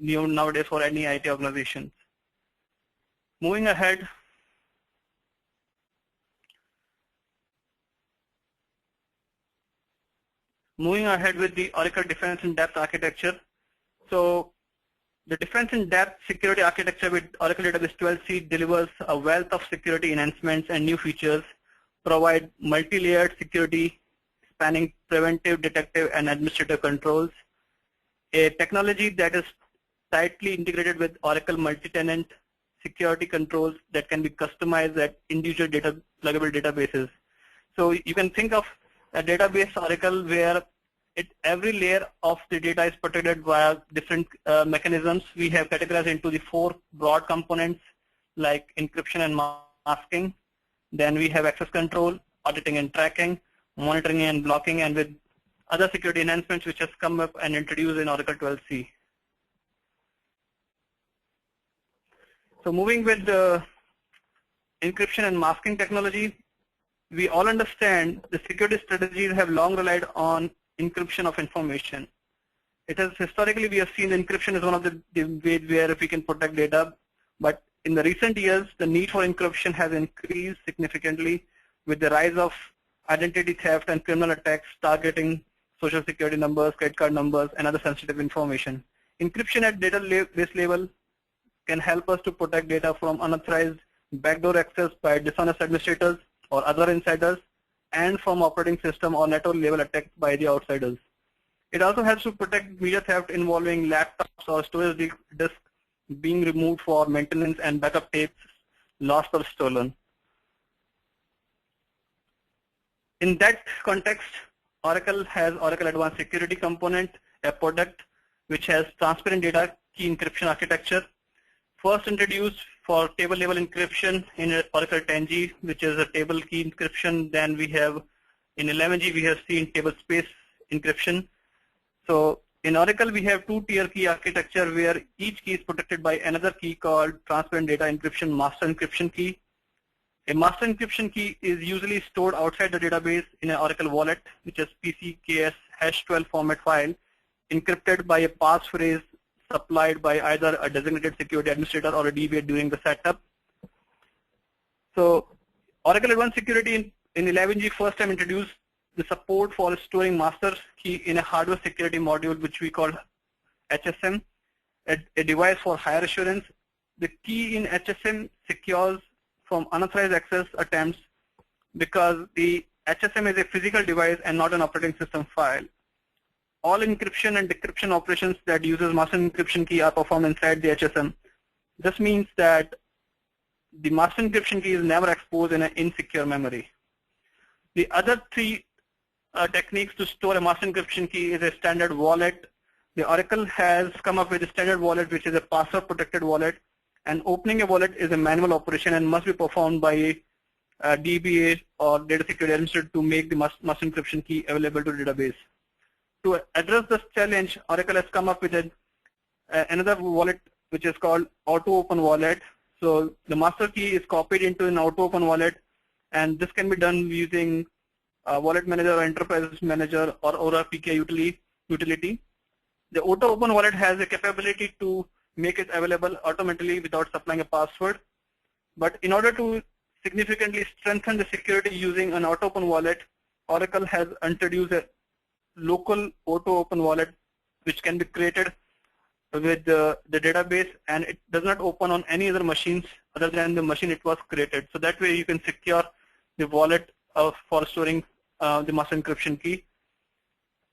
new nowadays for any IT organizations. Moving ahead, with the Oracle Defense in Depth architecture. So the Defense in Depth security architecture with Oracle Database 12c delivers a wealth of security enhancements and new features, provide multi-layered security spanning preventive, detective, and administrative controls, a technology that is tightly integrated with Oracle Multitenant security controls that can be customized at individual pluggable databases. So you can think of a database Oracle where every layer of the data is protected via different mechanisms. We have categorized into the 4 broad components like encryption and masking. Then we have access control, auditing and tracking, monitoring and blocking, and with other security enhancements which has come up and introduced in Oracle 12c. So moving with the encryption and masking technology, we all understand the security strategies have long relied on encryption of information. It has historically, we have seen encryption is one of the ways where we can protect data, but in the recent years, the need for encryption has increased significantly with the rise of identity theft and criminal attacks targeting social security numbers, credit card numbers, and other sensitive information. Encryption at database level can help us to protect data from unauthorized backdoor access by dishonest administrators or other insiders, and from operating system or network level attacks by the outsiders. It also helps to protect media theft involving laptops or storage disks being removed for maintenance and backup tapes lost or stolen. In that context, Oracle has Oracle Advanced Security Component, a product which has transparent data key encryption architecture. First introduced for table level encryption in Oracle 10G, which is a table key encryption. Then we have in 11G, we have seen table space encryption. So in Oracle, we have 2-tier key architecture where each key is protected by another key called transparent data encryption master encryption key. A master encryption key is usually stored outside the database in an Oracle wallet, which is PCKS #12 format file, encrypted by a passphrase supplied by either a designated security administrator or a DBA during the setup. So Oracle Advanced Security in 11G first time introduced the support for storing master key in a hardware security module, which we call HSM, a device for higher assurance. The key in HSM secures from unauthorized access attempts because the HSM is a physical device and not an operating system file. All encryption and decryption operations that uses master encryption key are performed inside the HSM. This means that the master encryption key is never exposed in an insecure memory. The other 3 techniques to store a master encryption key is a standard wallet. The Oracle has come up with a standard wallet, which is a password protected wallet, and opening a wallet is a manual operation and must be performed by a DBA or data security administrator to make the master encryption key available to the database. To address this challenge, Oracle has come up with another wallet which is called Auto Open Wallet. So the master key is copied into an Auto Open Wallet, and this can be done using Wallet Manager or Enterprise Manager or Aura PKI utility. The Auto Open Wallet has a capability to make it available automatically without supplying a password. But in order to significantly strengthen the security using an Auto Open Wallet, Oracle has introduced a local Auto Open Wallet which can be created with the database, and it does not open on any other machines other than the machine it was created. So that way you can secure the wallet for storing the master encryption key.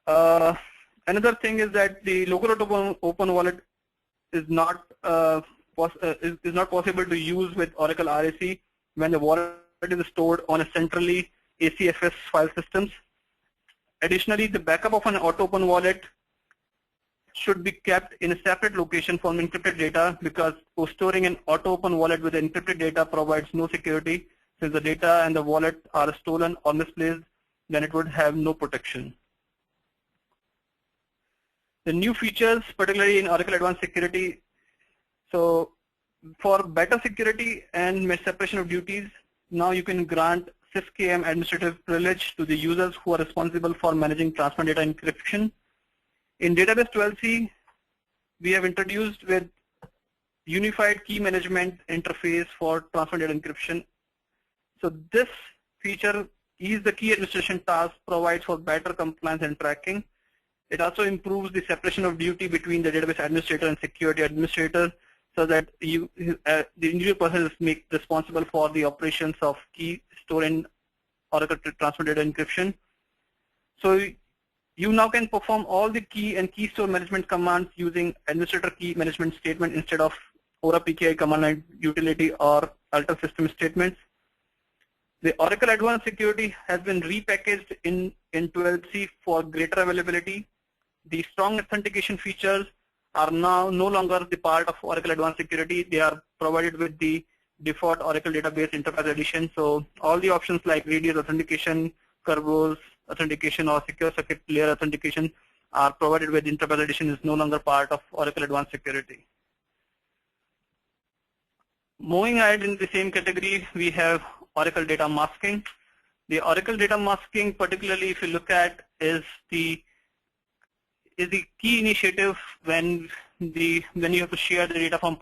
Another thing is that the local Auto Open Wallet is not possible to use with Oracle RAC when the wallet is stored on a centrally ACFS file systems. Additionally, the backup of an Auto Open Wallet should be kept in a separate location from encrypted data, because storing an Auto Open Wallet with encrypted data provides no security. Since the data and the wallet are stolen or misplaced, then it would have no protection. The new features, particularly in Oracle Advanced Security, so for better security and separation of duties, now you can grant SysKM administrative privilege to the users who are responsible for managing transparent data encryption. In Database 12c, we have introduced with unified key management interface for transfer data encryption. So this feature eases the key administration task, provides for better compliance and tracking. It also improves the separation of duty between the database administrator and security administrator, so that the individual person is responsible for the operations of key store and Oracle transfer data encryption. So you now can perform all the key and key store management commands using administrator key management statement instead of Aura PKI command line utility or alter system statements. The Oracle Advanced Security has been repackaged in 12c for greater availability. The strong authentication features are now no longer the part of Oracle Advanced Security. They are provided with the default Oracle Database Enterprise Edition. So all the options like radius authentication, Kerberos authentication, or secure circuit layer authentication are provided with Enterprise Edition, is no longer part of Oracle Advanced Security. Moving ahead in the same category, we have Oracle Data Masking. The Oracle Data Masking, particularly if you look at, is the key initiative when you have to share the data from